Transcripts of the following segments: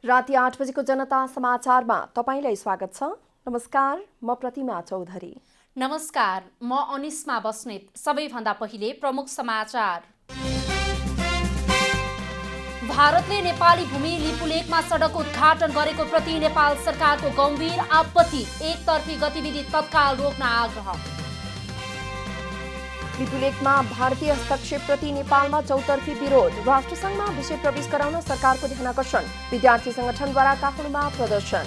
राति 8 बजेको जनता समाचारमा तपाईलाई स्वागत छ। नमस्कार, म प्रतिमा चौधरी। नमस्कार, म अनिस्मा बस्नेत। सबैभन्दा पहिले प्रमुख समाचार। भारतले नेपाली भूमि लिपुलेकमा सडक उद्घाटन गरेको प्रति नेपाल सरकारको गम्भीर आपत्ति। एकतर्फी गतिविधि तत्काल रोक्न आग्रह। लिपुलेकमा भारतीय हस्तक्षेपप्रति नेपालमा चौतर्फी विरोध। राष्ट्रसङ्घमा विषय प्रवेश गराउन सरकारको ध्यानाकर्षण। विद्यार्थी संगठनद्वारा काठमाडौँमा प्रदर्शन।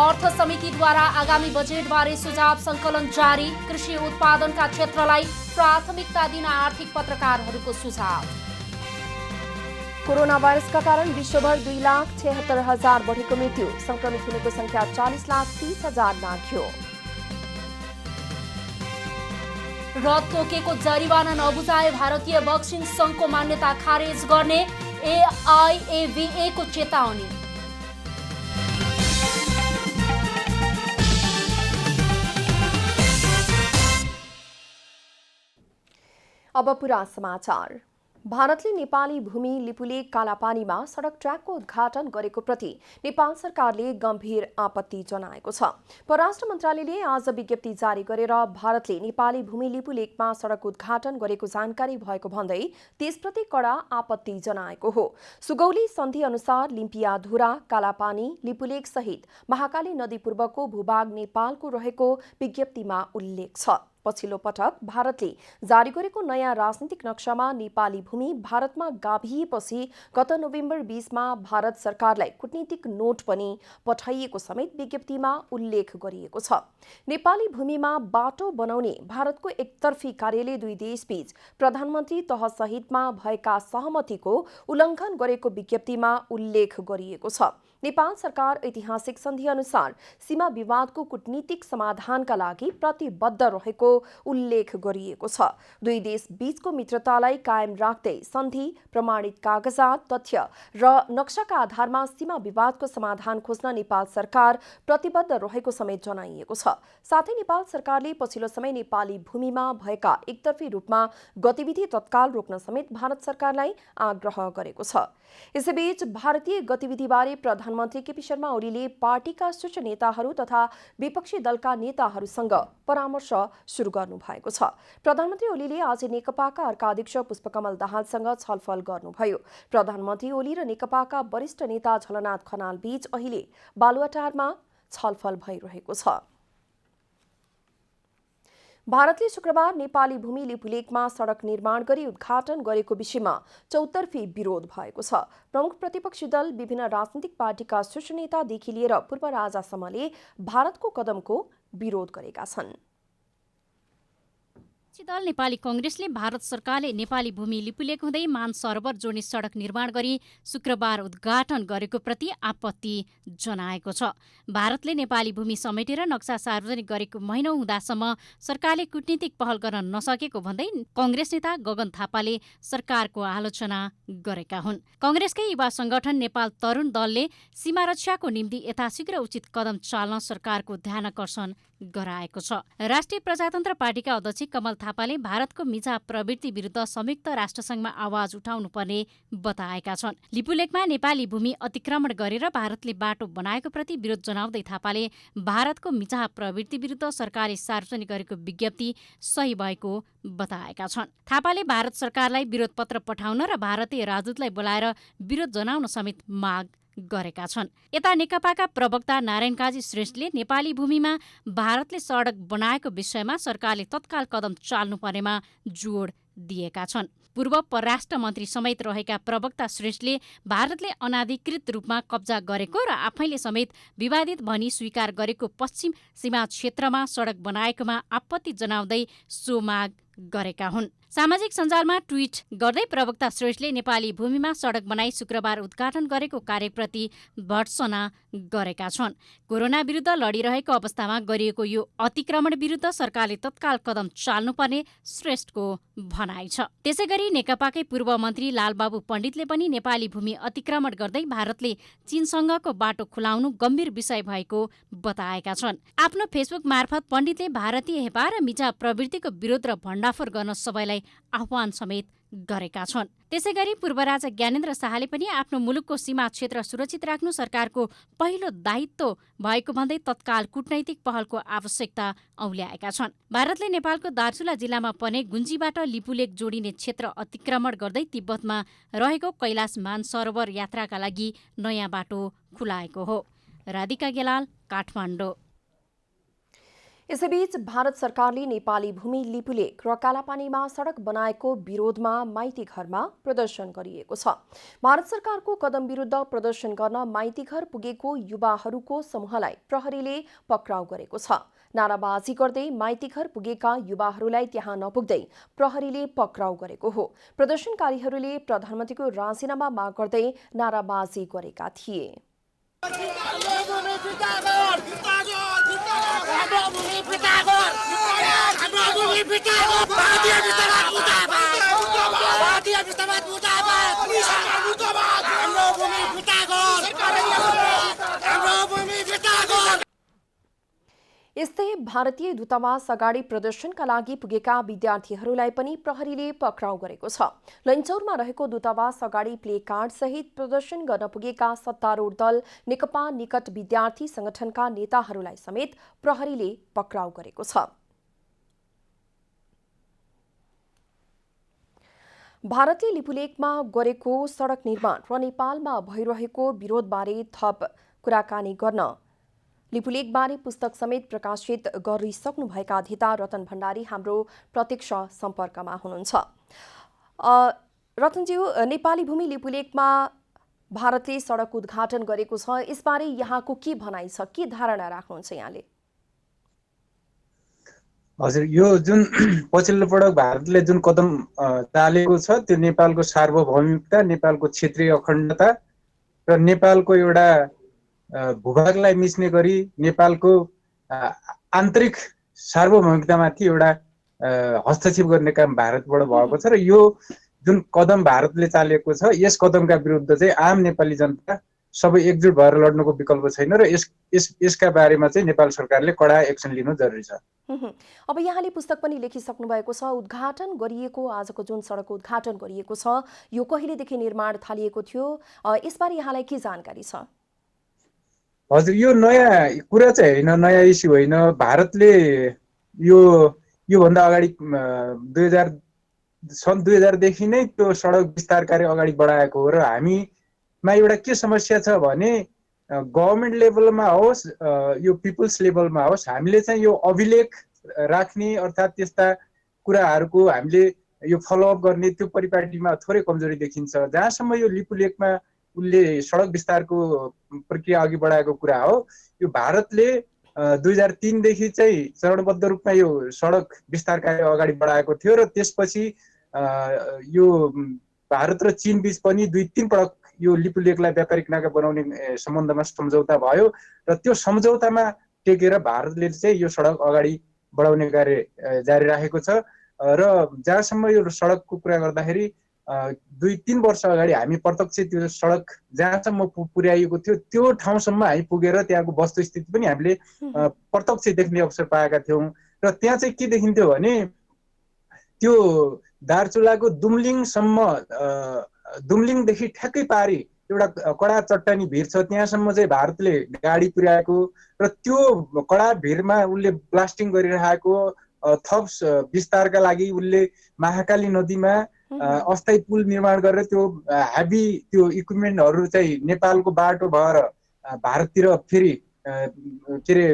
अर्थ समितिद्वारा आगामी बजेटबारे सुझाव संकलन जारी। कृषि उत्पादनका क्षेत्रलाई प्राथमिकता दिन आर्थिक पत्रकारहरूको सुझाव। कोरोना भाइरसका कारण विश्वभर 2,76,000 बढेको मृत्यु। संक्रमित हुनेको संख्या 40,30,000 नाघ्यो। रद तोकेको जरिवाना नबुझाए भारतीय बक्सिङ सङ्घको मान्यता खारेज गर्ने AIABA को चेतावनी। अब पुरा समाचार। भारतले नेपाली भूमि लिपुलेक कालापानीमा सडक ट्र्याकको उद्घाटन गरेको प्रति नेपाल सरकारले गम्भीर आपत्ति जनाएको छ। परराष्ट्र मन्त्रालयले आज विज्ञप्ति जारी गरेर भारतले नेपाली भूमि लिपुलेकमा सडक उद्घाटन गरेको जानकारी भएको भन्दै त्यसप्रति कडा आपत्ति जनाएको हो। सुगौली सन्धि अनुसार लिम्पियाधुरा, कालापानी, लिपुलेक सहित महाकाली नदी पूर्वको भूभाग नेपालको रहेको विज्ञप्तिमा उल्लेख छ। पछिल्लो पटक भारतले जारी गरेको नयाँ राजनीतिक नक्सामा नेपाली भूमि भारतमा गाभिएपछि गत नोभेम्बर 20मा भारत सरकारलाई कूटनीतिक नोट पनि पठाइएको समेत विज्ञप्तिमा उल्लेख गरिएको छ। नेपाली भूमिमा बाटो बनाउने भारतको एकतर्फी कार्यले दुई देशबीच प्रधानमन्त्री तहसहितमा भएका सहमतिको उल्लङ्घन गरेको विज्ञप्तिमा उल्लेख गरिएको छ। नेपाल सरकार ऐतिहासिक सन्धि अनुसार सीमा विवादको कूटनीतिक समाधानका लागि प्रतिबद्ध रहेको उल्लेख गरिएको छ। दुई देश बीचको मित्रतालाई कायम राख्दै सन्धि, प्रमाणित कागजात, तथ्य र नक्साका आधारमा सीमा विवादको समाधान खोज्न नेपाल सरकार प्रतिबद्ध रहेको समेत जनाइएको छ। साथै नेपाल सरकारले पछिल्लो समय नेपाली भूमिमा भएका एकतर्फी रूपमा गतिविधि तत्काल रोक्न समेत भारत सरकारलाई आग्रह गरेको छ। यसैबीच भारतीय गतिविधिबारे प्रधानमन्त्री केपी शर्मा ओलीले पार्टीका शीर्ष नेताहरू तथा विपक्षी दलका नेताहरूसँग परामर्श सुरु गर्नु भएको छ। प्रधानमन्त्री ओलीले आज नेकपाका अर्का अध्यक्ष पुष्पकमल दाहालसँग छलफल गर्नुभयो। प्रधानमन्त्री ओली र नेकपाका वरिष्ठ नेता झलनाथ खनाल बीच अहिले बालुवाटारमा छलफल भइरहेको छ। भारतले शुक्रबार नेपाली भूमि लिपुलेकमा सडक निर्माण गरी उद्घाटन गरेको विषयमा चौतर्फी विरोध भएको छ। प्रमुख प्रतिपक्षी दल, विभिन्न राजनीतिक पार्टीका शीर्ष नेतादेखि लिएर पूर्व राजासम्मले भारतको कदमको विरोध गरेका छन्। दल नेपाली कांग्रेसले भारत सरकारले नेपाली भूमि लिपुलेक हुँदै मान सरोवर जोड्ने सडक निर्माण गरी शुक्रबार उद्घाटन गरेको प्रति आपत्ति जनाएको छ। भारतले नेपाली भूमि समेटेर नक्सा सार्वजनिक गरेको महिनौ हुँदासम्म सरकारले कूटनीतिक पहल गर्न नसकेको भन्दै कांग्रेस नेता गगन थापाले सरकारको आलोचना गरेका हुन्। कांग्रेसकै युवा संगठन नेपाल तरुण दलले सीमा रक्षाको निम्ति यथाशीघ्र उचित कदम चाल्न सरकारको ध्यानाकर्षण गराएको छ। राष्ट्रिय प्रजातन्त्र पार्टीका अध्यक्ष कमल थापाले भारतको मिजा प्रवृत्ति विरुद्ध संयुक्त राष्ट्रसङ्घमा आवाज उठाउनुपर्ने बताएका छन्। लिपुलेकमा नेपाली भूमि अतिक्रमण गरेर भारतले बाटो बनाएको प्रति विरोध जनाउँदै थापाले भारतको मिजा प्रवृत्ति विरुद्ध सरकारले सार्वजनिक गरेको विज्ञप्ति सही भएको बताएका छन्। थापाले भारत सरकारलाई विरोध पत्र पठाउन र भारतीय राजदूतलाई बोलाएर विरोध जनाउन समेत माग गरेका छन्। यता नेकपाका प्रवक्ता नारायण काजी श्रेष्ठले नेपाली भूमिमा भारतले सडक बनाएको विषयमा सरकारले तत्काल कदम चाल्नुपर्नेमा जोड दिएका छन्। पूर्व परराष्ट्र मन्त्री समेत रहेका प्रवक्ता श्रेष्ठले भारतले अनाधिकृत रूपमा कब्जा गरेको र आफैले समेत विवादित भनी स्वीकार गरेको पश्चिम सीमा क्षेत्रमा सडक बनाएकोमा आपत्ति जनाउँदै सो माग गरेका हुन्। सामाजिक सञ्जालमा ट्विट गर्दै प्रवक्ता श्रेष्ठले नेपाली भूमिमा सडक बनाई शुक्रबार उद्घाटन गरेको कार्यप्रति भर्त्सना गरेका छन्। कोरोना विरुद्ध लडिरहेको अवस्थामा गरिएको यो अतिक्रमण विरुद्ध सरकारले तत्काल कदम चाल्नुपर्ने श्रेष्ठको भनाइ छ। त्यसैगरी नेकपाकै पूर्व मन्त्री लालबाबु पण्डितले पनि नेपाली भूमि अतिक्रमण गर्दै भारतले चीनसँगको बाटो खुलाउनु गम्भीर विषय भएको बताएका छन्। आफ्नो फेसबुक मार्फत पण्डितले भारतीय हेपा र मिजा प्रवृत्तिको विरोध र भण्डाफोर गर्न सबैलाई आह्वान समेत गरेका छन्। त्यसैगरी पूर्व राजा ज्ञानेन्द्र शाहले पनि आफ्नो मुलुकको सीमा क्षेत्र सुरक्षित राख्नु सरकारको पहिलो दायित्व भएको भन्दै तत्काल कूटनैतिक पहलको आवश्यकता औल्याएका छन्। भारतले नेपालको दार्चुला जिल्लामा पर्ने गुन्जीबाट लिपुलेक जोडिने क्षेत्र अतिक्रमण गर्दै तिब्बतमा रहेको कैलाश मानसरोवर यात्राका लागि नयाँ बाटो खुलाएको हो। राधिका गेलाल, काठमाडौँ। यसैबीच भारत सरकारले नेपाली भूमि लिपुलेक र कालापानीमा सडक बनाएको विरोधमा माइती घरमा प्रदर्शन गरिएको छ। भारत सरकारको कदम विरुद्ध प्रदर्शन गर्न माइती घर पुगेको युवाहरूको समूहलाई प्रहरीले पक्राउ गरेको छ। नाराबाजी गर्दै माइती घर पुगेका युवाहरूलाई त्यहाँ नपुग्दै प्रहरीले पक्राउ गरेको हो। प्रदर्शनकारीहरूले प्रधानमन्त्रीको राजीनामा माग गर्दै नाराबाजी गरेका थिए। यस्तै भारतीय दूतावास अगाडि प्रदर्शनका लागि पुगेका विद्यार्थीहरूलाई पनि प्रहरीले पक्राउ गरेको छ। लैनचौरमा रहेको दूतावास अगाडि प्ले कार्ड सहित प्रदर्शन गर्न पुगेका सत्तारूढ दल नेकपा निकट विद्यार्थी संगठनका नेताहरूलाई समेत प्रहरीले पक्राउ गरेको छ। भारतले लिपुलेकमा गरेको सडक निर्माण र नेपालमा भइरहेको विरोधबारे थप कुराकानी गर्न लिपुलेकबारे पुस्तक समेत प्रकाशित गरिसक्नुभएका अध्येता रतन भण्डारी हाम्रो प्रत्यक्ष सम्पर्कमा हुनुहुन्छ। रतनज्यू, नेपाली भूमि लिपुलेकमा भारतले सडक उद्घाटन गरेको छ, यसबारे यहाँको के भनाइ छ, के धारणा राख्नुहुन्छ यहाँले? हजुर, यो जुन पछिल्लो पटक भारतले जुन कदम चालेको छ त्यो नेपालको सार्वभौमिकता, नेपालको क्षेत्रीय अखण्डता र नेपालको एउटा भूभागलाई मिच्ने गरी नेपालको आन्तरिक सार्वभौमिकतामाथि एउटा हस्तक्षेप गर्ने काम भारतबाट भएको छ र यो जुन कदम भारतले चालेको छ यस कदमका विरुद्ध चाहिँ आम नेपाली जनता सबै एकजुट भएर लड्नुको विकल्प छैन र यसका बारेमा चाहिँ नेपाल सरकारले कडा एक्सन लिनु जरुरी छ। अब यहाँले पुस्तक पनि लेखिसक्नु भएको छ। उद्घाटन गरिएको आजको जुन सडकको उद्घाटन गरिएको छ यो कहिलेदेखि निर्माण थालिएको थियो, यसबारे यहाँलाई के जानकारी छ? हजुर, यो नयाँ कुरा चाहिँ होइन, नयाँ इस्यु होइन। भारतले योभन्दा अगाडि सन् 2000 देखि नै त्यो सडक विस्तार कार्य अगाडि बढाएको हो र हामीमा एउटा के समस्या छ भने गभर्मेन्ट लेभलमा होस् यो पिपुल्स लेभलमा होस् हामीले चाहिँ यो अभिलेख राख्ने अर्थात् त्यस्ता कुराहरूको हामीले यो फलोअप गर्ने त्यो परिपाटीमा थोरै कमजोरी देखिन्छ। जहाँसम्म यो लिपुलेकमा उनले सडक विस्तारको प्रक्रिया अघि बढाएको कुरा हो, यो भारतले 2003 देखि चाहिँ चरणबद्ध रूपमा यो सडक विस्तार कार्य अगाडि बढाएको थियो र त्यसपछि यो भारत र चीन बीच पनि 2-3 पटक यो लिपुलेकलाई व्यापारिक नाका बनाउने सम्बन्धमा सम्झौता भयो र त्यो सम्झौतामा टेकेर भारतले चाहिँ यो सडक अगाडि बढाउने कार्य जारी राखेको छ र जहाँसम्म यो सडकको कुरा गर्दाखेरि 2-3 वर्ष अगाडि हामी प्रत्यक्ष त्यो सडक जहाँसम्म पुर्याइएको थियो त्यो ठाउँसम्म हामी पुगेर त्यहाँको वस्तुस्थिति पनि हामीले प्रत्यक्ष देख्ने अवसर पाएका थियौँ र त्यहाँ चाहिँ के देखिन्थ्यो भने त्यो दार्चुलाको दुम्लिङदेखि ठ्याक्कै पारी एउटा कडा चट्टानी भिर छ, त्यहाँसम्म चाहिँ भारतले गाडी पुर्याएको र त्यो कडा भिरमा उसले ब्लास्टिङ गरिरहेको थप विस्तारका लागि उसले महाकाली नदीमा अस्थायी पुल निर्माण गरेर त्यो हेभी त्यो इक्विपमेन्टहरू चाहिँ नेपालको बाटो भएर भारततिर फेरि के अरे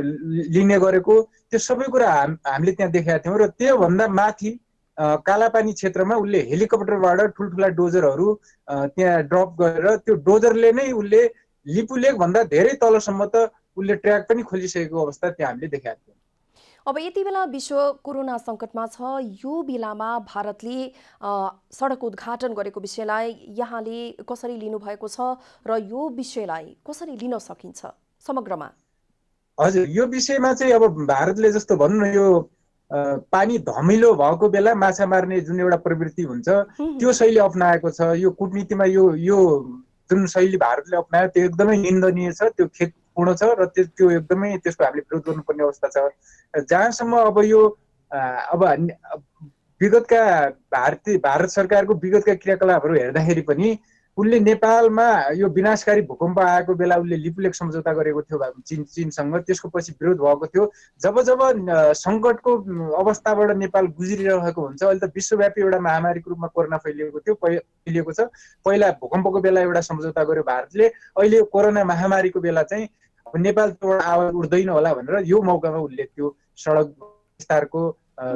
लिने गरेको त्यो सबै कुरा हामीले त्यहाँ देखेका थियौँ र त्योभन्दा माथि कालापानी क्षेत्रमा उसले हेलिकप्टरबाट ठुल्ठुला डोजरहरू त्यहाँ ड्रप गरेर त्यो डोजरले नै उसले लिपुलेक भन्दा धेरै तलसम्म त उसले ट्र्याक पनि खोलिसकेको अवस्था त्यहाँ हामीले देखेका थियौँ। अब यति बेला विश्व कोरोना सङ्कटमा छ, यो बेलामा भारतले सडक उद्घाटन गरेको विषयलाई यहाँले कसरी लिनुभएको छ र यो विषयलाई कसरी लिन सकिन्छ समग्रमा? हजुर, यो विषयमा चाहिँ अब भारतले जस्तो भनौँ न यो पानी धमिलो भएको बेला माछा मार्ने जुन एउटा प्रवृत्ति हुन्छ त्यो शैली अप्नाएको छ। यो कूटनीतिमा यो जुन शैली भारतले अप्नायो त्यो एकदमै निन्दनीय छ, त्यो खेदपूर्ण छ र त्यो एकदमै त्यसको हामीले विरोध गर्नुपर्ने अवस्था छ। जहाँसम्म अब यो अब विगतका भारत सरकारको विगतका क्रियाकलापहरू हेर्दाखेरि पनि उनले नेपालमा यो विनाशकारी भूकम्प आएको बेला उनले लिपुलेक सम्झौता गरेको थियो चीनसँग। त्यसको पछि विरोध भएको थियो। जब सङ्कटको अवस्थाबाट नेपाल गुज्रिरहेको हुन्छ, अहिले त विश्वव्यापी एउटा महामारीको रूपमा कोरोना फैलिएको छ। पहिला भूकम्पको बेला एउटा सम्झौता गर्यो भारतले, अहिले कोरोना महामारीको बेला चाहिँ नेपाल आवाज उठ्दैन होला भनेर यो मौकामा उनले त्यो सडक विस्तारको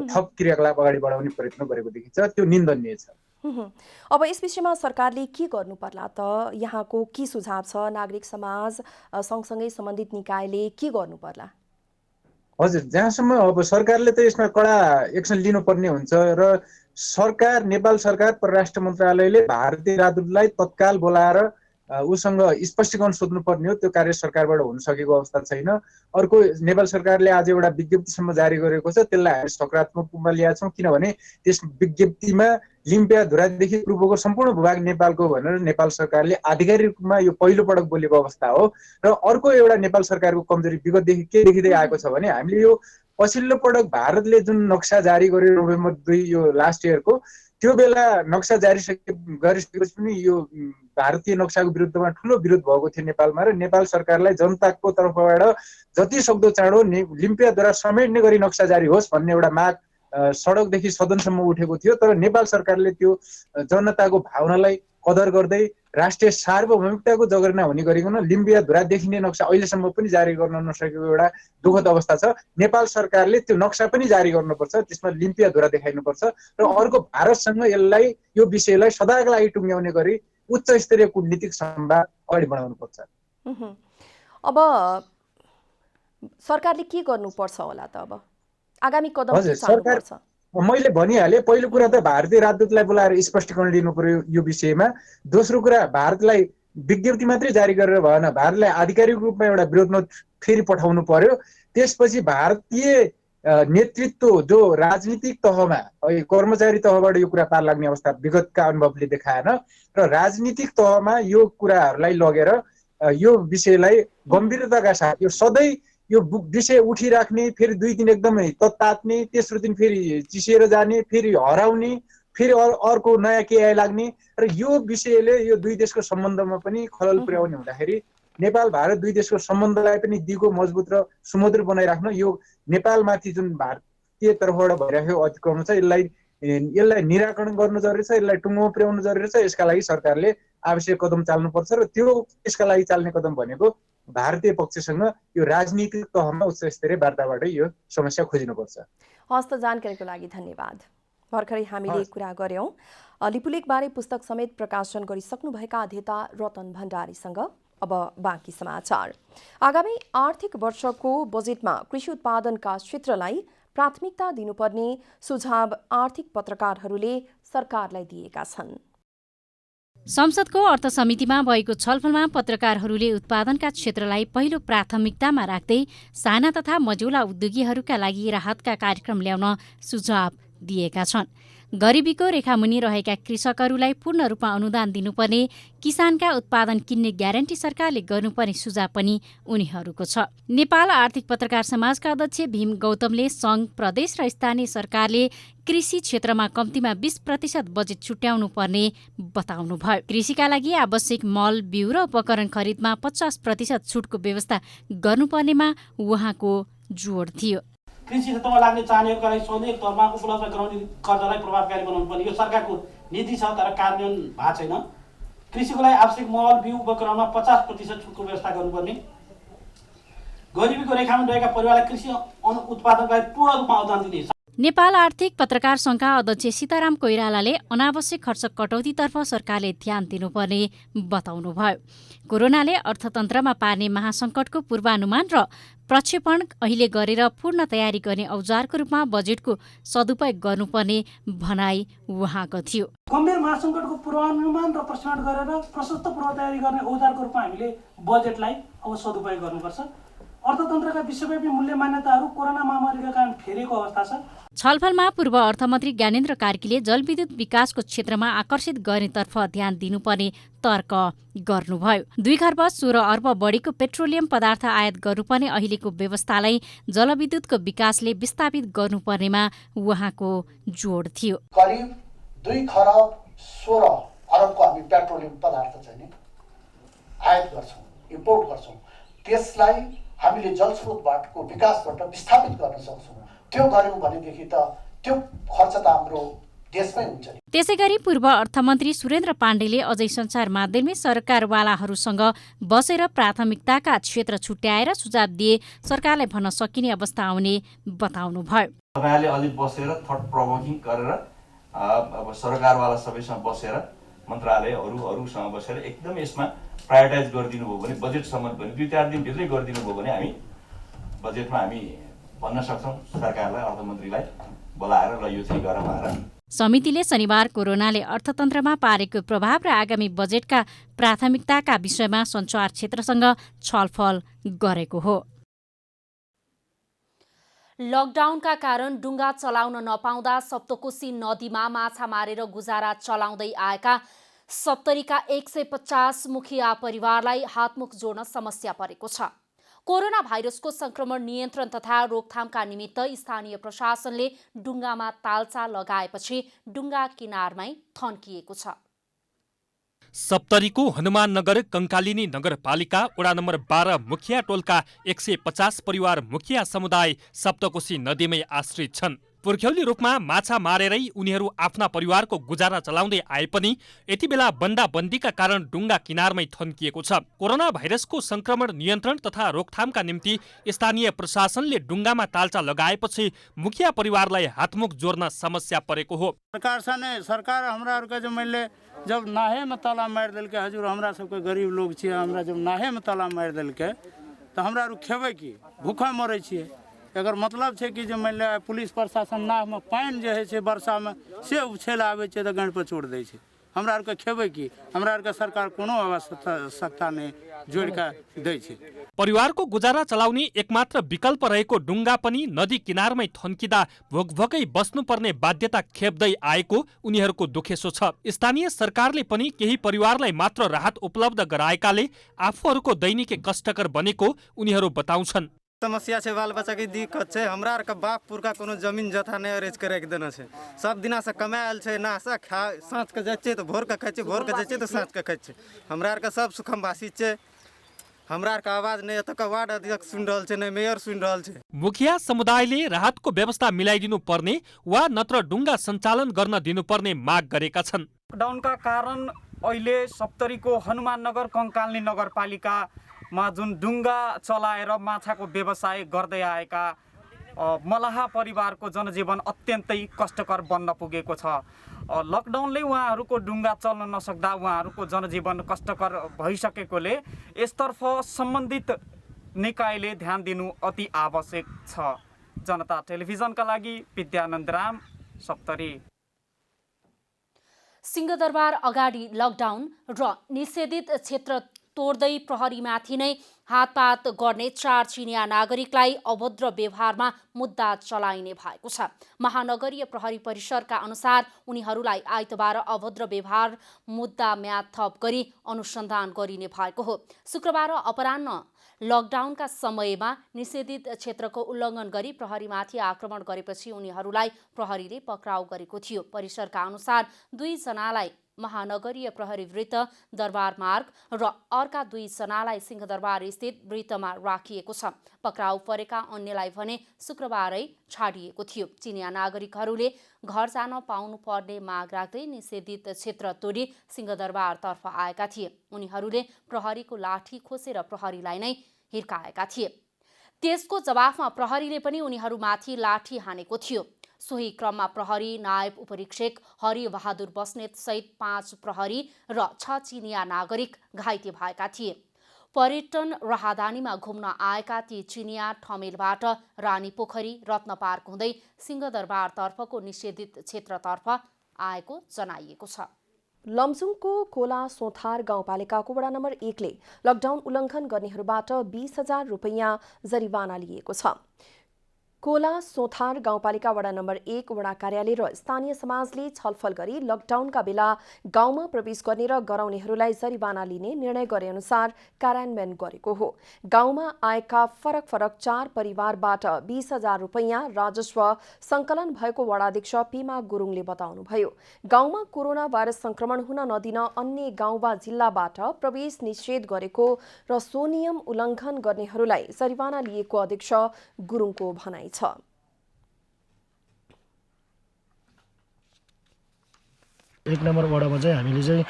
थप क्रियाकलाप अगाडि बढाउने प्रयत्न गरेको देखिन्छ। त्यो निन्दनीय छ। अब यस विषयमा सरकारले के गर्नु पर्ला त? यहाँको के सुझाव छ? नागरिक समाज सँगसँगै सम्बन्धित निकायले के गर्नु पर्ला? हजुर, जहाँसम्म अब सरकारले त यसमा कडा एक्सन लिनुपर्ने हुन्छ र सरकार, नेपाल सरकार, परराष्ट्र मन्त्रालयले भारतीय राजदूतलाई तत्काल बोलाएर उसँग स्पष्टीकरण सोध्नुपर्ने हो। त्यो कार्य सरकारबाट हुन सकेको अवस्था छैन। अर्को, नेपाल सरकारले आज एउटा विज्ञप्तिसम्म जारी गरेको छ, त्यसलाई हामी सकारात्मक रूपमा ल्याएका छौँ। किनभने त्यस विज्ञप्तिमा लिम्पियाधुरादेखि पूर्वको सम्पूर्ण भूभाग नेपालको भनेर नेपाल सरकारले आधिकारिक रूपमा यो पहिलो पटक बोलेको अवस्था हो। र अर्को एउटा नेपाल सरकारको कमजोरी विगतदेखि के देखिँदै आएको छ भने हामीले यो पछिल्लो पटक भारतले जुन नक्सा जारी गर्यो नोभेम्बर 2 यो लास्ट इयरको, त्यो बेला नक्सा गरिसकेपछि पनि यो भारतीय नक्साको विरुद्धमा ठुलो विरोध भएको थियो नेपालमा, र नेपाल सरकारलाई जनताको तर्फबाट जति सक्दो चाँडो लिम्पियाद्वारा समेट्ने गरी नक्सा जारी होस् भन्ने एउटा माग सडकदेखि सदनसम्म उठेको थियो। तर नेपाल सरकारले त्यो जनताको भावनालाई कदर गर्दै राष्ट्रिय सार्वभौमिकताको जगेर्ना हुने गरिकन लिम्पियाधुरा देखिने नक्सा अहिलेसम्म पनि जारी गर्न नसकेको एउटा दुःखद अवस्था छ। नेपाल सरकारले त्यो नक्सा पनि जारी गर्नुपर्छ, त्यसमा लिम्पियाधुरा देखाइनुपर्छ र अर्को भारतसँग यसलाई, यो विषयलाई सदाका लागि टुङ्ग्याउने गरी उच्च स्तरीय कूटनीतिक संवाद अगाडि बढाउनुपर्छ। अब सरकारले के गर्नुपर्छ होला त? अब आगामी कदम के चाल्नुपर्छ? मैले भनिहालेँ, पहिलो कुरा त भारतीय राजदूतलाई बोलाएर स्पष्टीकरण दिनु पर्यो यो विषयमा। दोस्रो कुरा, भारतलाई विज्ञप्ति मात्रै जारी गरेर भएन, भारतलाई आधिकारिक रूपमा एउटा विरोध नोट फेरि पठाउनु पर्यो। त्यसपछि भारतीय नेतृत्व जो राजनीतिक तहमा, कर्मचारी तहबाट यो कुरा पार लाग्ने अवस्था विगतका अनुभवले देखाएन, र राजनीतिक तहमा यो कुराहरूलाई लगेर यो विषयलाई गम्भीरताका साथ, यो सधैँ यो विषय उठिराख्ने, फेरि 2 दिन एकदमै तत्तात्ने, तेस्रो दिन फेरि चिसिएर जाने, फेरि हराउने, फेरि अर्को नयाँ केही लाग्ने, र यो विषयले यो दुई देशको सम्बन्धमा पनि खलल पुर्याउने हुँदाखेरि नेपाल भारत दुई देशको सम्बन्धलाई पनि दिगो मजबुत र सुमधुर बनाइराख्न यो नेपालमाथि जुन भारतीय तर्फबाट भइरहेको अतिक्रमण छ यसलाई निराकरण गर्नु जरुरी छ, यसलाई टुङ्गोमा पुर्याउनु जरुरी छ। यसका लागि सरकारले आवश्यक कदम चाल्नुपर्छ र यसका लागि चाल्ने कदम भनेको भारतीय पक्षसँग यो राजनीतिक तहमा उच्च स्तरीय वार्ताबाटै यो समस्या खोजिनुपर्छ। हस्त जानकारीको लागि धन्यवाद। भर्खरै हामीले कुरा गर्यौं लिपुलेकबारे पुस्तक समेत प्रकाशन गरिसक्नुभएका अध्येता रतन भण्डारीसँग। अब बाँकी समाचार। आगामी आर्थिक वर्षको बजेटमा कृषि उत्पादनका क्षेत्रलाई प्राथमिकता दिनुपर्ने सुझाव आर्थिक पत्रकारहरूले सरकारलाई दिएका छन्। संसदको अर्थ समितिमा भएको छलफलमा पत्रकारहरूले उत्पादनका क्षेत्रलाई पहिलो प्राथमिकतामा राख्दै साना तथा मझौला उद्योगीहरूका लागि राहतका कार्यक्रम ल्याउन सुझाव दिएका छन्। गरिबीको रेखामुनि रहेका कृषकहरूलाई पूर्ण रूपमा अनुदान दिनुपर्ने, किसानका उत्पादन किन्ने ग्यारेन्टी सरकारले गर्नुपर्ने सुझाव पनि उनीहरूको छ। नेपाल आर्थिक पत्रकार समाजका अध्यक्ष भीम गौतमले सङ्घ, प्रदेश र स्थानीय सरकारले कृषि क्षेत्रमा कम्तीमा 20% बजेट छुट्याउनु पर्ने बताउनुभयो। कृषिका लागि आवश्यक मल, बिउ र उपकरण खरिदमा 50% छुटको व्यवस्था गर्नुपर्नेमा उहाँको जोड थियो। कृषि क्षेत्रमा लाग्ने चाहनेहरूका लागि सधैँ तर्माको उपलब्ध गराउने कर्जालाई प्रभावकारी बनाउनु पर्ने यो सरकारको नीति छ, तर कार्यान्वयन भएको छैन। कृषिको लागि आवश्यक मल, बिउ, उपकरणमा 50% छुटको व्यवस्था गर्नुपर्ने, गरिबीको रेखामा रहेका परिवारलाई कृषि उत्पादनका लागि पूर्ण रूपमा अनुदान दिने। नेपाल आर्थिक पत्रकार सङ्घका अध्यक्ष सीताराम कोइरालाले अनावश्यक खर्च कटौतीतर्फ सरकारले ध्यान दिनुपर्ने बताउनुभयो। कोरोनाले अर्थतन्त्रमा पार्ने महासङ्कटको पूर्वानुमान र प्रक्षेपण अहिले गरेर पूर्ण तयारी गर्ने औजारको रूपमा बजेटको सदुपयोग गर्नुपर्ने भनाई उहाँको थियो। गम्भीर महासङ्कटको पूर्वानुमान र प्रक्षेपण गरेर प्रशस्त पूर्व तयारी गर्ने औजारको रूपमा हामीले बजेटलाई अब सदुपयोग गर्नुपर्छ। अर्थतन्त्रका विश्वव्यापी मूल्य मान्यताहरू कोरोना महामारीका कारण फेरेको अवस्था छ। छलफलमा पूर्व अर्थमन्त्री ज्ञानेन्द्र कार्कीले जलविद्युत विकासको क्षेत्रमा आकर्षित गर्नेतर्फ ध्यान दिनुपर्ने तर्क गर्नुभयो। 2 खर्ब 16 अर्ब बढीको पेट्रोलियम पदार्थ आयात गर्नुपर्ने अहिलेको व्यवस्थालाई जलविद्युतको विकासले विस्थापित गर्नुपर्नेमा उहाँको जोड थियो। करिब 2 खरब 16 अरबको हामी पेट्रोलियम पदार्थ चाहिँ नि आयात गर्छौँ, इम्पोर्ट गर्छौँ। त्यसलाई हामीले जलस्रोतको विकासबाट विस्थापित गर्न सक्छौँ। त्यो गर्यौँ भनेदेखि त त्यो खर्च त हाम्रो देशमै हुन्छ नि। त्यसैगरी पूर्व अर्थमन्त्री सुरेन्द्र पाण्डेले अझै सञ्चार माध्यमले सरकारवालाहरूसँग बसेर प्राथमिकताका क्षेत्र छुट्याएर सुझाव दिए सरकारलाई भन्न सकिने अवस्था आउने बताउनुभयो। तपाईँले अलि बसेर थट प्रोभोकिङ गरेर अब सरकारवाला सबैसँग बसेर मन्त्रालयहरूसँग बसेर एकदम यसमा प्रायोरिटाइज गरिदिनु भयो भने बजेटसम्म पनि 2-4 दिनभित्रै गरिदिनु भयो भने हामी बजेटमा हामी भन्न सक्छौँ सरकारलाई, अर्थमन्त्रीलाई बोलाएर ल यो चाहिँ गर भनेर। समितिले शनिबार कोरोनाले अर्थतन्त्रमा पारेको प्रभाव र आगामी बजेटका प्राथमिकताका विषयमा सञ्चार क्षेत्रसँग छलफल गरेको हो। लकडाउनका कारण डुङ्गा चलाउन नपाउँदा सप्तकोशी नदीमा माछा मारेर गुजारा चलाउँदै आएका सप्तरीका 150 मुखिया परिवारलाई हातमुख जोड्न समस्या परेको छ। कोरोना भाइरसको संक्रमण नियन्त्रण तथा रोकथामका निमित्त स्थानीय प्रशासनले डुङ्गामा तालचा लगाएपछि डुङ्गा किनारमै थन्किएको छ। सप्तरीको हनुमाननगर कंकालिनी नगरपालिका वडा नम्बर 12 मुखिया टोलका 150 परिवार मुखिया समुदाय सप्तकोशी नदीमै आश्रित छन्। पुर्ख्यौली रूपमा माछा मारेरै उनीहरू आफ्ना परिवारको गुजारा चलाउँदै आए पनि यति बेला बन्दाबन्दीका कारण डुङ्गा किनारमै थन्किएको छ। कोरोना भाइरसको संक्रमण नियन्त्रण तथा रोकथामका निम्ति स्थानीय प्रशासनले डुङ्गामा तालचा लगाएपछि मुखिया परिवारलाई हातमुख जोड्न समस्या परेको हो। सरकार हमरा जो मैले जब नाहे में ताला मार दिलके, हजुर हमरा सबके गरीब लोग छियै, हमरा जब नाहे में ताला मार दिलके तो हमरा खेबै की भूखा मरै छियै। एकर मतलब छै कि जे मान लिअ पुलिस प्रशासन नाव में पानि जे होइ छै वर्षा में से उछल आबै छै तऽ गाँठ पर छोड़ दै छै। हमरा आरके खेबै की, हमरा आरके सरकार कोनो आवश्यकता नहीं जोड़ के दै छै। परिवारको गुजारा चलाउने एकमात्र विकल्प रहेको डुङ्गा पनि नदी किनारमै थन्किँदा भोकभोकै बस्नुपर्ने बाध्यता खेप्दै आएको उनीहरूको दुखेसो छ। स्थानीय सरकारले पनि केही परिवारलाई मात्र राहत उपलब्ध गराएकाले आफूहरूको दैनिक कष्टकर बनेको उनीहरू बताउँछन्। समस्या छै, बाल बच्चा के दिक्कत छै। हमरा आर के बाप पुरखा कोनो जमीन जथा नहीं अरेंज करे के देना छै। सब दिना से कमायल छै, नासा खा साँझ के जाय छै तो भोर के खाय छै, भोर के जाय छै तो साँझ के खाय छै। हमरा आर के सब सुखमवासी छै। हमरा आर के आवाज नहीं अतक वार्ड अध्यक्ष सुन रहल छै, नहीं मेयर सुन रहल छै। मुखिया समुदायले राहतको व्यवस्था मिलाइदिनु पर्ने वा नत्र डुङ्गा सञ्चालन गर्न दिनुपर्ने माग गरेका छन्। लकडाउनका कारण अहिले सप्तरीको हनुमाननगर कंकालिनी नगरपालिकामा जुन डुङ्गा चलाएर माछाको व्यवसाय गर्दै आएका मलाहा परिवारको जनजीवन अत्यन्तै कष्टकर बन्न पुगेको छ। लकडाउनले उहाँहरूको डुङ्गा चल्न नसक्दा उहाँहरूको जनजीवन कष्टकर भइसकेकोले यसतर्फ सम्बन्धित निकायले ध्यान दिनु अति आवश्यक छ। जनता टेलिभिजनका लागि विद्यानन्द राम, सप्तरी। सिंहदरबार अगाडि लकडाउन र निषेधित क्षेत्र तोड्दै प्रहरीमाथि नै हातपात गर्ने 4 चिनिया नागरिकलाई अभद्र व्यवहारमा मुद्दा चलाइने भएको छ। महानगरीय प्रहरी परिसरका अनुसार उनीहरूलाई आइतबार अभद्र व्यवहार मुद्दा म्याद थप गरी अनुसन्धान गरिने भएको हो। शुक्रबार अपराह्न लकडाउनका समयमा निषेधित क्षेत्रको उल्लङ्घन गरी प्रहरीमाथि आक्रमण गरेपछि उनीहरूलाई प्रहरीले पक्राउ गरेको थियो। परिसरका अनुसार 2 जनालाई महानगरीय प्रहरी वृत्त दरबार मार्ग र अर्का 2 जनालाई सिंहदरबार स्थित वृत्तमा राखिएको छ। पक्राउ परेका अन्यलाई भने शुक्रबारै छाडिएको थियो। चिनिया नागरिकहरूले घर जान पाउनु पर्ने माग राख्दै निषेधित क्षेत्र तोडी सिंहदरबारतर्फ आएका थिए। उनीहरूले प्रहरीको लाठी खोसेर प्रहरीलाई नै हिर्काएका थिए। त्यसको जवाफमा प्रहरीले पनि उनीहरूमाथि लाठी हानेको थियो। सोही क्रममा प्रहरी नायब उपरीक्षक हरि बहादुर बस्नेत सहित 5 प्रहरी र 6 चिनिया नागरिक घाइते भएका थिए। पर्यटन राहदानीमा घुम्न आएका ती चिनिया ठमेलबाट रानी पोखरी रत्न पार्क हुँदै सिंहदरबारतर्फको निषेधित क्षेत्रतर्फ आएको जनाइएको छ। लमजुङको खोला सोथार गाउँपालिकाको वडा नम्बर 1 ले लकडाउन उल्लङ्घन गर्नेहरूबाट 20,000 रुपैयाँ जरिवाना लिएको छ। कोला सोथार गाउँपालिका वडा नम्बर 1 वडा कार्यालय र स्थानीय समाजले छलफल गरी लकडाउनका बेला गाउँमा प्रवेश गर्ने र गराउनेहरूलाई जरिवाना लिने निर्णय गरे अनुसार कार्यान्वयन गरेको हो। गाउँमा आएका फरक 4 परिवारबाट 20,000 रुपैयाँ राजस्व संकलन भएको वडाध्यक्ष पीमा गुरुङले बताउनुभयो। गाउँमा कोरोना भाइरस संक्रमण हुन नदिन अन्य गाउँ वा जिल्लाबाट प्रवेश निषेध गरेको र सो नियम उल्लङ्घन गर्नेहरूलाई जरिवाना लिएको अध्यक्ष गुरुङको भनाइ छ। एक नम्बर वडामा चाहिँ हामीले चाहिँ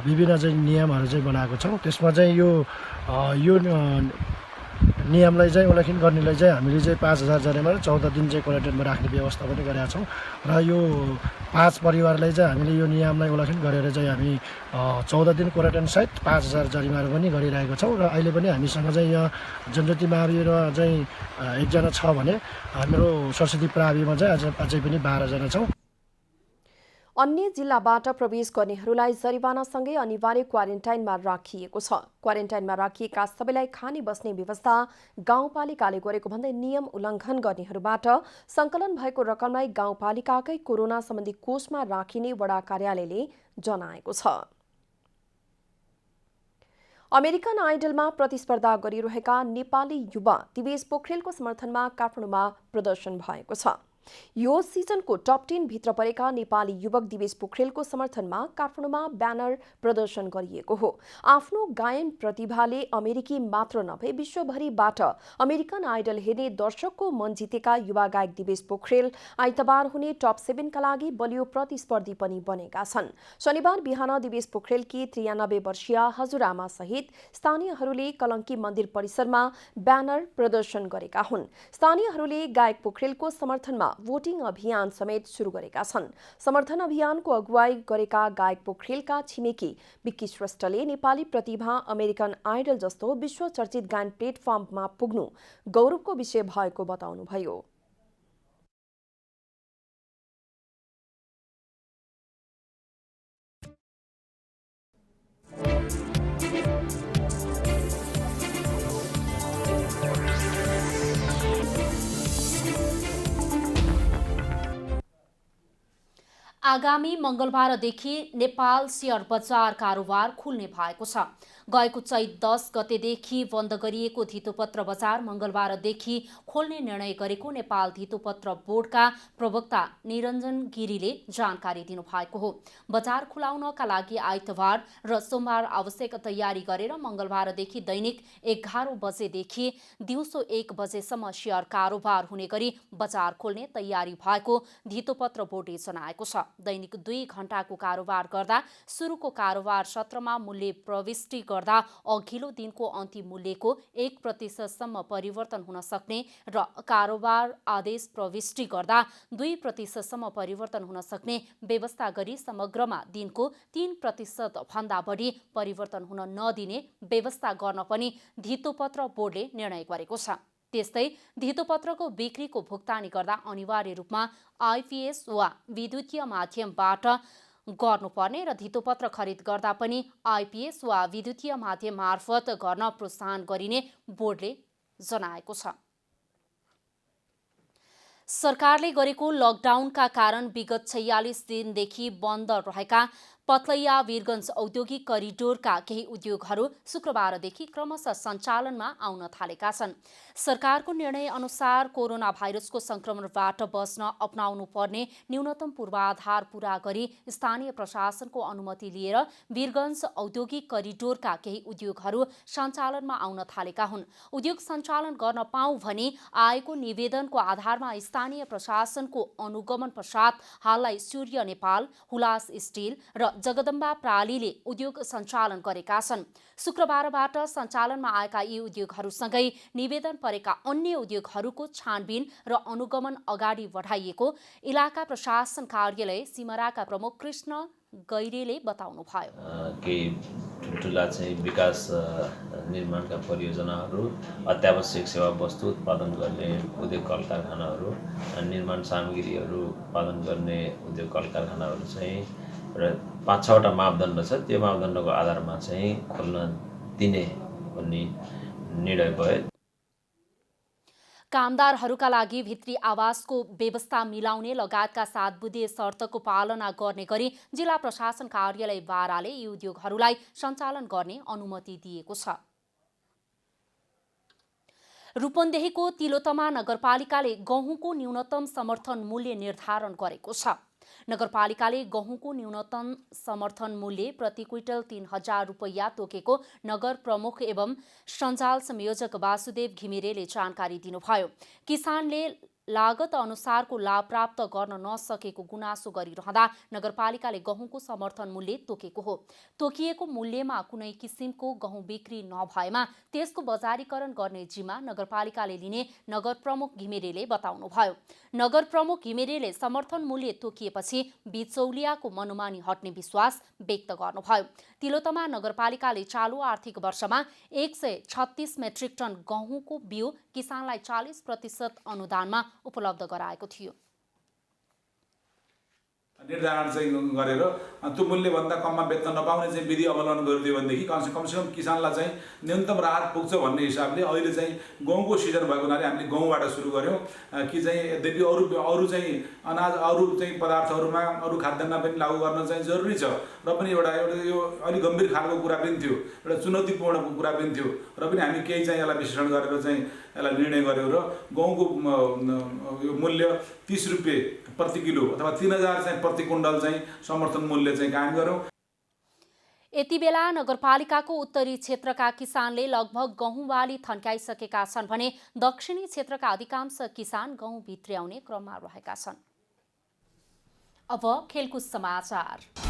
विभिन्न चाहिँ नियमहरू चाहिँ बनाएको छौँ। त्यसमा चाहिँ यो नियमलाई चाहिँ उल्लङ्घन गर्नेलाई चाहिँ हामीले चाहिँ 5,000 जरिवाना र 14 दिन चाहिँ क्वारेन्टाइनमा राख्ने व्यवस्था पनि गरेका छौँ र यो 5 परिवारलाई चाहिँ हामीले यो नियमलाई उल्लङ्घन गरेर चाहिँ हामी 14 दिन क्वारेन्टाइन सहित 5,000 जरिवाना पनि गरिरहेको छौँ र अहिले पनि हामीसँग चाहिँ यहाँ जनजाति माविमा चाहिँ एकजना छ भने हाम्रो सरस्वती प्राविमा चाहिँ अझै पनि 12 जना छौँ। अन्य जिल्लाबाट प्रवेश गर्नेहरूलाई जरिवानासँगै अनिवार्य क्वारेन्टाइनमा राखिएको छ। क्वारेन्टाइनमा राखिएका सबैलाई खाने बस्ने व्यवस्था गाउँपालिकाले गरेको भन्दै नियम उल्लङ्घन गर्नेहरूबाट संकलन भएको रकमलाई गाउँपालिकाकै कोरोना सम्बन्धी कोषमा राखिने वडा कार्यालयले जनाएको छ। अमेरिकन आइडलमा प्रतिस्पर्धा गरिरहेका नेपाली युवा दिवेश पोखरेलको समर्थनमा काठमाडौँमा प्रदर्शन भएको छ। यो सिजनको टप 10 भित्र परेका नेपाली युवक दिवेश पोखरेलको समर्थनमा काठमाडौँमा ब्यानर प्रदर्शन गरिएको हो। आफ्नो गायन प्रतिभाले अमेरिकी मात्र नभई विश्वभरिबाट अमेरिकन आइडल हेर्ने दर्शकको मन जितेका युवा गायक दिवेश पोखरेल आइतबार हुने टप 7 का लागि बलियो प्रतिस्पर्धी पनि बनेका छन्। शनिबार बिहान दिवेश पोखरेलकी 93 वर्षीय हजुरआमा सहित स्थानीयहरूले कलङ्की मन्दिर परिसरमा ब्यानर प्रदर्शन गरेका हुन्। स्थानीयहरूले गायक पोखरेलको समर्थनमा भोटिङ अभियान समेत सुरु गरेका छन्। समर्थन अभियानको अगुवाई गरेका गायक पोखरेलका छिमेकी विक्की श्रेष्ठले नेपाली प्रतिभा अमेरिकन आइडल जस्तो विश्व चर्चित गायन प्लेटफर्ममा पुग्नु गौरवको विषय भएको बताउनुभयो। आगामी मंगलबारदेखि नेपाल शेयर बजार कारोबार खुल्ने भएको छ। गएको चैत 10 गतेदेखि बन्द गरिएको धितोपत्र बजार मंगलबारदेखि खोल्ने निर्णय गरेको नेपाल धितोपत्र बोर्डका प्रवक्ता निरञ्जन गिरीले जानकारी दिनुभएको हो। बजार खुलाउनका लागि आइतबार र सोमबार आवश्यक तयारी गरेर मंगलबारदेखि दैनिक 11 बजेदेखि दिउँसो 1 बजेसम्म शेयर कारोबार हुने गरी बजार खोल्ने तयारी भएको धितोपत्र बोर्डले जनाएको छ। दैनिक 2 घण्टाको कारोबार गर्दा सुरुको कारोबार सत्रमा मूल्य प्रविष्टि गर्दा अघिल्लो दिनको अन्तिम मूल्यको 1% सम्म परिवर्तन हुन सक्ने र कारोबार आदेश प्रविष्टि गर्दा 2% सम्म परिवर्तन हुन सक्ने व्यवस्था गरी समग्रमा दिनको 3% भन्दा बढी परिवर्तन हुन नदिने व्यवस्था गर्न पनि धितोपत्र बोर्डले निर्णय गरेको छ। त्यस्तै धितोपत्रको बिक्रीको भुक्तानी गर्दा अनिवार्य रूपमा आइपीएस वा विद्युतीय माध्यमबाट गर्नुपर्ने र धितोपत्र खरिद गर्दा पनि आइपीएस वा विद्युतीय माध्यम मार्फत गर्न प्रोत्साहन गरिने बोर्डले जनाएको छ। सरकारले गरेको लकडाउनका कारण विगत 46 दिनदेखि बन्द रहेका पथलैया वीरगञ्ज औद्योगिक करिडोरका केही उद्योगहरू शुक्रबारदेखि क्रमशः सञ्चालनमा आउन थालेका छन्। सरकारको निर्णय अनुसार कोरोना भाइरसको संक्रमणबाट बच्न अपनाउनु पर्ने न्यूनतम पूर्वाधार पूरा गरी स्थानीय प्रशासनको अनुमति लिएर वीरगञ्ज औद्योगिक करिडोरका केही उद्योगहरू सञ्चालनमा आउन थालेका हुन्। उद्योग सञ्चालन गर्न पाऊँ भनी आएको निवेदनको आधारमा स्थानीय प्रशासनको अनुगमन पश्चात हाललाई सूर्य नेपाल, हुलास स्टिल र जगदम्बा प्रालीले उद्योग सञ्चालन गरेका छन्। शुक्रबारबाट सञ्चालनमा आएका यी उद्योगहरूसँगै निवेदन परेका अन्य उद्योगहरूको छानबिन र अनुगमन अगाडि बढाइएको इलाका प्रशासन कार्यालय सिमराका प्रमुख कृष्ण गैरेले बताउनुभयो। केही ठुल्ठुला चाहिँ विकास निर्माणका परियोजनाहरू, अत्यावश्यक सेवा वस्तु उत्पादन गर्ने उद्योग कल कारखानाहरू, निर्माण सामग्रीहरू उत्पादन गर्ने उद्योग कल कारखानाहरू चाहिँ र 5-6वटा मापदण्ड छ, त्यो मापदण्डको आधारमा चाहिँ खोल्न दिने भन्ने निर्णय भयो। कामदारहरूका लागि भित्री आवासको व्यवस्था मिलाउने लगायतका 7 बुँदे शर्तको पालना गर्ने गरी जिल्ला प्रशासन कार्यालय बाराले यी उद्योगहरूलाई सञ्चालन गर्ने अनुमति दिएको छ। रूपन्देहीको तिलोत्तमा नगरपालिकाले गहुँको न्यूनतम समर्थन मूल्य निर्धारण गरेको छ। नगरपालिकाले गहुँको न्यूनतम समर्थन मूल्य प्रति क्विन्टल 3000 रुपैयाँ तोकेको नगर प्रमुख एवं सञ्जाल संयोजक वासुदेव घिमिरेले जानकारी दिनुभयो। किसानले लागत अनुसारको लाभ प्राप्त गर्न नसकेको गुनासो गरिरहँदा नगरपालिकाले गहुँको समर्थन मूल्य तोकेको हो। तोकिएको मूल्यमा कुनै किसिमको गहुँ बिक्री नभएमा त्यसको बजारीकरण गर्ने जिम्मा नगरपालिकाले लिने नगर प्रमुख घिमिरेले बताउनुभयो। नगर प्रमुख घिमिरेले समर्थन मूल्य तोकिएपछि बिचौलियाको मनोमानी हट्ने विश्वास व्यक्त गर्नुभयो। तिलोत्तमा नगरपालिकाले चालु आर्थिक वर्षमा 136 मेट्रिक टन गहुँको बिउ किसानलाई 40% अनुदानमा उपलब्ध गराएको थियो। निर्धारण चाहिँ गरेर त्यो मूल्यभन्दा कममा बेच्न नपाउने चाहिँ विधि अवलम्बन गरिदियो भनेदेखि कमसेकम किसानलाई चाहिँ न्यूनतम राहत पुग्छ भन्ने हिसाबले अहिले चाहिँ गहुँको सिजन भएको हुनाले हामीले गहुँबाट सुरु गऱ्यौँ कि चाहिँ यद्यपि अरू चाहिँ अनाज अरू चाहिँ पदार्थहरूमा अरू खाद्यान्नमा पनि लागू गर्न चाहिँ जरुरी छ र पनि एउटा यो अलिक गम्भीर खालको कुरा पनि थियो, एउटा चुनौतीपूर्ण कुरा पनि थियो र पनि हामी केही चाहिँ यसलाई विश्लेषण गरेर चाहिँ यसलाई निर्णय गऱ्यौँ र गहुँको मूल्य 30 रुपियाँ प्रति किलो अथवा 3000 चाहिँ प्रति कुण्डल चाहिँ समर्थन मूल्य चाहिँ कायम गरौँ। यति बेला नगरपालिकाको उत्तरी क्षेत्रका किसानले लगभग गहुँ बाली थन्काइसकेका छन् भने दक्षिणी क्षेत्रका अधिकांश किसान गहुँ भित्र्याउने क्रममा रहेका छन्। अब खेलकुद समाचार।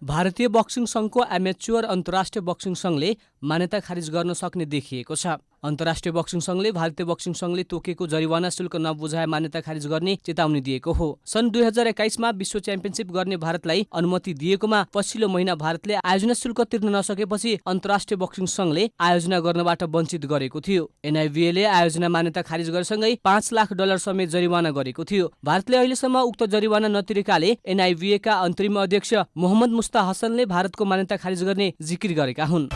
भारतीय बक्सिङ सङ्घको एमेच्योर अन्तर्राष्ट्रिय बक्सिङ सङ्घले मान्यता खारिज गर्न सक्ने देखिएको छ। अन्तर्राष्ट्रिय बक्सिङ सङ्घले भारतीय बक्सिङ सङ्घले तोकेको जरिवाना शुल्क नबुझाए मान्यता खारिज गर्ने चेतावनी दिएको हो। सन् 2021 मा विश्व च्याम्पियनसिप गर्ने भारतलाई अनुमति दिएकोमा पछिल्लो महिना भारतले आयोजना शुल्क तिर्न नसकेपछि अन्तर्राष्ट्रिय बक्सिङ सङ्घले आयोजना गर्नबाट वञ्चित गरेको थियो। NIVA ले आयोजना मान्यता खारिज गरेसँगै $5 लाख समेत जरिवाना गरेको थियो। भारतले अहिलेसम्म उक्त जरिवाना नतिरेकाले NIVA का अन्तरिम अध्यक्ष मोहम्मद मुस्ता हसनले भारतको मान्यता खारिज गर्ने जिकिर गरेका हुन्।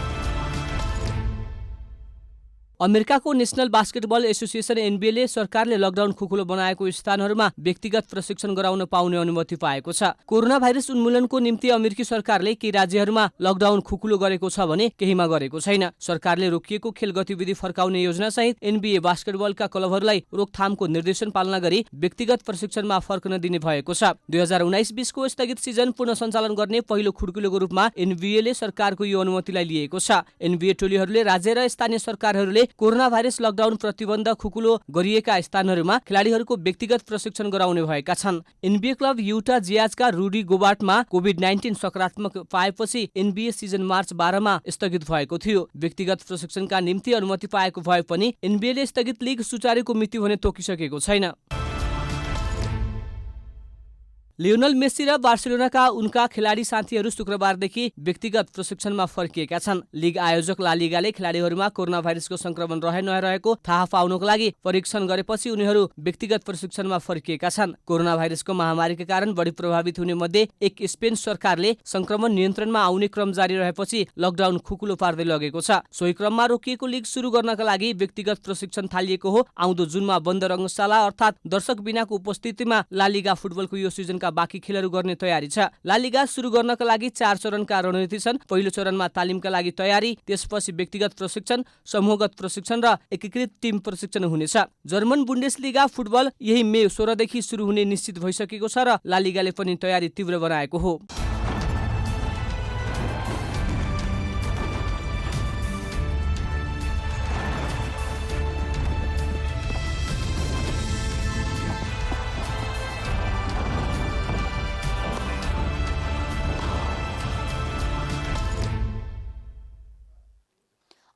अमेरिकाको नेसनल बास्केटबल एसोसिएसन NBA ले सरकारले लकडाउन खुकुलो बनाएको स्थानहरूमा व्यक्तिगत प्रशिक्षण गराउन पाउने अनुमति पाएको छ। कोरोना भाइरस उन्मूलनको निम्ति अमेरिकी सरकारले केही राज्यहरूमा लकडाउन खुकुलो गरेको छ भने केहीमा गरेको छैन। सरकारले रोकिएको खेल गतिविधि फर्काउने योजना सहित NBA बास्केटबलका क्लबहरूलाई रोकथामको निर्देशन पालना गरी व्यक्तिगत प्रशिक्षणमा फर्कन दिने भएको छ। 2019-20 को स्थगित सिजन पुनः सञ्चालन गर्ने पहिलो खुड्किलोको रूपमा NBA ले सरकारको यो अनुमतिलाई लिएको छ। NBA टोलीहरूले राज्य र स्थानीय सरकारहरूले कोरोना भाइरस लकडाउन प्रतिबन्ध खुकुलो गरिएका स्थानहरूमा खेलाडीहरूको व्यक्तिगत प्रशिक्षण गराउने भएका छन्। NBA क्लब युटा जियाजका रुडी गोबार्टमा कोभिड-19 सकारात्मक पाएपछि NBA सिजन मार्च 12 मा स्थगित भएको थियो। व्यक्तिगत प्रशिक्षणका निम्ति अनुमति पाएको भए पनि NBA ले स्थगित लिग सुचारुको मिति भने तोकिसकेको छैन। लियोनल मेस्सी र बार्सिलोनाका उनका खेलाडी साथीहरू शुक्रबारदेखि व्यक्तिगत प्रशिक्षणमा फर्किएका छन्। लिग आयोजक ला लिगाले खेलाडीहरूमा कोरोना भाइरसको संक्रमण रहे नरहेको थाहा पाउनको लागि परीक्षण गरेपछि उनीहरू व्यक्तिगत प्रशिक्षणमा फर्किएका छन्। कोरोना भाइरसको महामारीका कारण बढी प्रभावित हुने मध्ये एक स्पेन सरकारले संक्रमण नियन्त्रणमा आउने क्रम जारी रहेपछि लकडाउन खुकुलो पार्दै लगेको छ। सोही क्रममा रोकिएको लिग सुरु गर्नका लागि व्यक्तिगत प्रशिक्षण थालिएको हो। आउँदो जुनमा बन्द रङ्गशाला अर्थात् दर्शक बिनाको उपस्थितिमा ला लिगा फुटबलको यो सिजनका बाँकी खेलहरू गर्ने तयारी छ। ला लिगा सुरु गर्नका लागि 4 चरणका रणनीति छन्। पहिलो चरणमा तालिमका लागि तयारी, त्यसपछि व्यक्तिगत प्रशिक्षण, समूहगत प्रशिक्षण र एकीकृत टिम प्रशिक्षण हुनेछ। जर्मन बुन्डेसलिगा फुटबल यही मे 16 देखि सुरु हुने निश्चित भइसकेको छ र ला लिगाले पनि तयारी तीव्र बनाएको हो।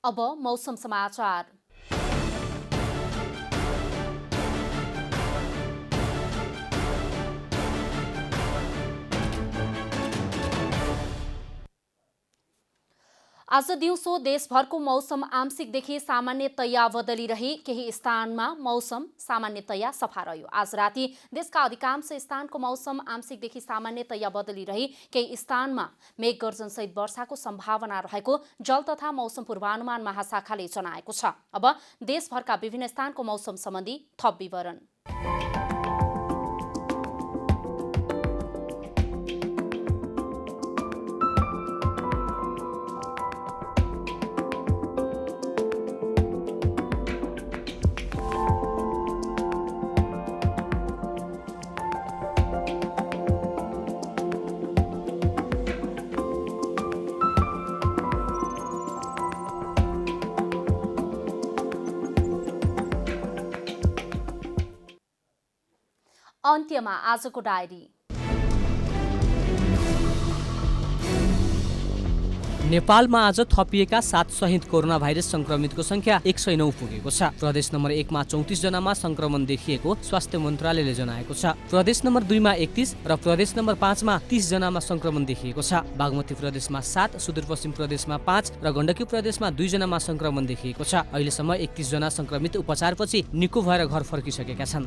अब मौसम समाचार। आज दिउँसो देशभरको मौसम आंशिकदेखि सामान्यतया बदलिरही केही स्थानमा मौसम सामान्यतया सफा रह्यो। आज राति देशका अधिकांश स्थानको मौसम आंशिकदेखि सामान्यतया बदलिरही केही स्थानमा मेघ गर्जनसहित वर्षाको सम्भावना रहेको जल तथा मौसम पूर्वानुमान महाशाखाले जनाएको छ। अब देशभरका विभिन्न स्थानको मौसम सम्बन्धी थप विवरण। अन्त्यमा आजको डायरी। नेपालमा आज थपिएका 7 सहित कोरोना भाइरस संक्रमितको संख्या 109 पुगेको छ। प्रदेश नम्बर 1 मा 34 जनामा संक्रमण देखिएको स्वास्थ्य मन्त्रालयले जनाएको छ। प्रदेश नम्बर 2 मा 31 र प्रदेश नम्बर 5 मा 30 जनामा संक्रमण देखिएको छ। बागमती प्रदेशमा 7, सुदूरपश्चिम प्रदेशमा 5 र गण्डकी प्रदेशमा 2 जनामा संक्रमण देखिएको छ। अहिलेसम्म 31 जना संक्रमित उपचारपछि निको भएर घर फर्किसकेका छन्।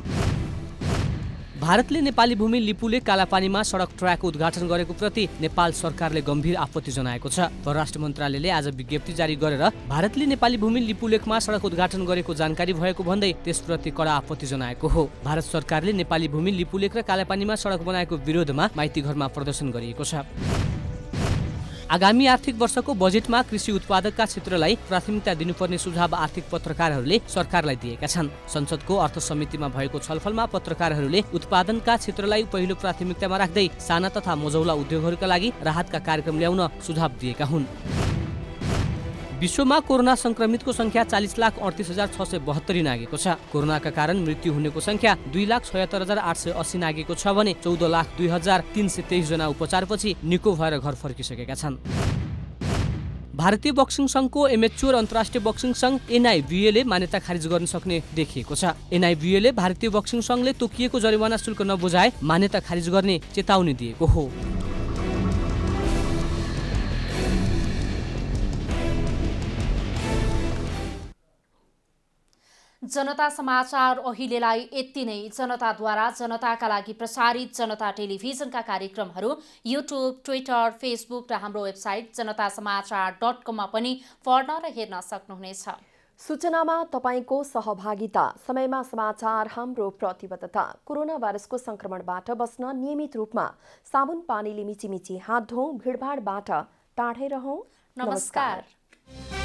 भारतले नेपाली भूमि लिपुले कालापानीमा सडक ट्र्याक उद्घाटन गरेको प्रति नेपाल सरकारले गम्भीर आपत्ति जनाएको छ। परराष्ट्र मन्त्रालयले आज विज्ञप्ति जारी गरेर भारतले नेपाली भूमि लिपुलेखमा सडक उद्घाटन गरेको जानकारी भएको भन्दै त्यसप्रति कडा आपत्ति जनाएको हो। भारत सरकारले नेपाली भूमि लिपुलेख र कालापानीमा सडक बनाएको विरोधमा माइतीघरमा प्रदर्शन गरिएको छ। आगामी आर्थिक वर्षको बजेटमा कृषि उत्पादकका क्षेत्रलाई प्राथमिकता दिनुपर्ने सुझाव आर्थिक पत्रकारहरूले सरकारलाई दिएका छन्। संसदको अर्थ समितिमा भएको छलफलमा पत्रकारहरूले उत्पादनका क्षेत्रलाई पहिलो प्राथमिकतामा राख्दै साना तथा मझौला उद्योगहरूका लागि राहतका कार्यक्रम ल्याउन सुझाव दिएका हुन्। विश्वमा कोरोना संक्रमितको संख्या 40,38,672 नागेको छ। कोरोनाका कारण मृत्यु हुनेको संख्या 2,76,880 नागेको छ भने 14,02,323 जना उपचारपछि निको भएर घर फर्किसकेका छन्। भारतीय बक्सिङ संघको एमेच्योर अन्तर्राष्ट्रिय बक्सिङ संघ NIBA ले मान्यता खारिज गर्न सक्ने देखिएको छ। NIBA ले भारतीय बक्सिङ संघले तोकिएको जरिवाना शुल्क नबुझाए मान्यता खारिज गर्ने चेतावनी दिएको हो। जनता समाचार अहिलेलाई यति नै। जनताद्वारा जनताका लागि प्रसारित जनता टेलिभिजनका कार्यक्रमहरू युट्युब, ट्विटर, फेसबुक र हाम्रो वेबसाइट जनतासमाचार.com मा पनि पढ्न र हेर्न सक्नुहुनेछ। सूचनामा तपाईको सहभागिता, समयमा समाचार हाम्रो प्रतिबद्धता। कोरोना भाइरसको संक्रमणबाट बस्न नियमित रूपमा साबुन पानीले मिचिमिची हात धौँ, भिडभाडबाट टाढै रहौं। नमस्कार।